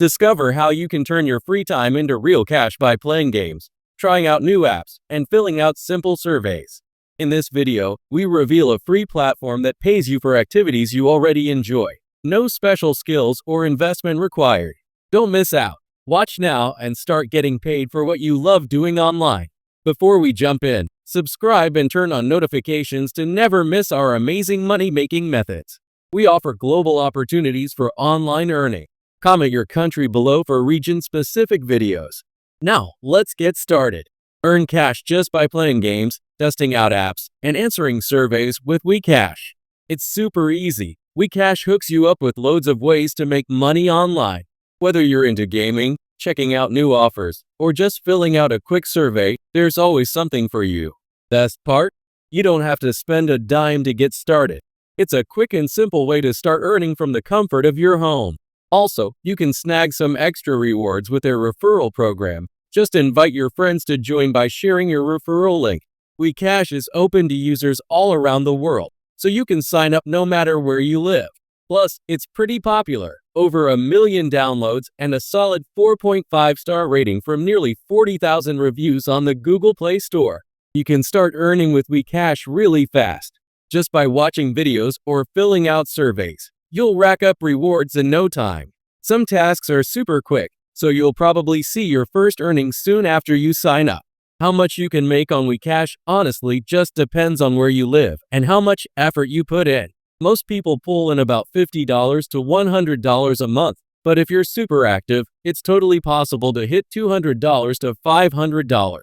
Discover how you can turn your free time into real cash by playing games, trying out new apps, and filling out simple surveys. In this video, we reveal a free platform that pays you for activities you already enjoy. No special skills or investment required. Don't miss out. Watch now and start getting paid for what you love doing online. Before we jump in, subscribe and turn on notifications to never miss our amazing money-making methods. We offer global opportunities for online earning. Comment your country below for region-specific videos. Now, let's get started. Earn cash just by playing games, testing out apps, and answering surveys with WeCash. It's super easy. WeCash hooks you up with loads of ways to make money online. Whether you're into gaming, checking out new offers, or just filling out a quick survey, there's always something for you. Best part? You don't have to spend a dime to get started. It's a quick and simple way to start earning from the comfort of your home. Also, you can snag some extra rewards with their referral program. Just invite your friends to join by sharing your referral link. WeCash is open to users all around the world, so you can sign up no matter where you live. Plus, it's pretty popular. Over 1 million downloads and a solid 4.5-star rating from nearly 40,000 reviews on the Google Play Store. You can start earning with WeCash really fast. Just by watching videos or filling out surveys, you'll rack up rewards in no time. Some tasks are super quick, so you'll probably see your first earnings soon after you sign up. How much you can make on WeCash honestly just depends on where you live and how much effort you put in. Most people pull in about $50 to $100 a month, but if you're super active, it's totally possible to hit $200 to $500.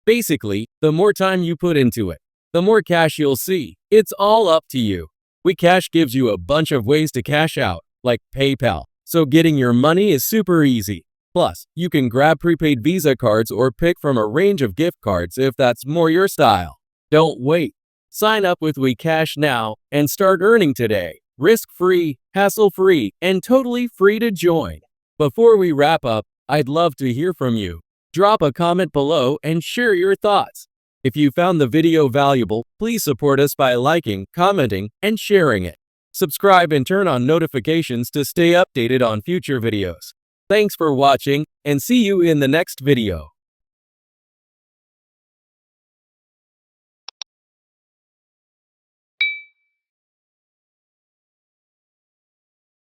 Basically, the more time you put into it, the more cash you'll see. It's all up to you. WeCash gives you a bunch of ways to cash out, like PayPal, so getting your money is super easy. Plus, you can grab prepaid Visa cards or pick from a range of gift cards if that's more your style. Don't wait. Sign up with WeCash now and start earning today. Risk-free, hassle-free, and totally free to join. Before we wrap up, I'd love to hear from you. Drop a comment below and share your thoughts. If you found the video valuable, please support us by liking, commenting, and sharing it. Subscribe and turn on notifications to stay updated on future videos. Thanks for watching, and see you in the next video.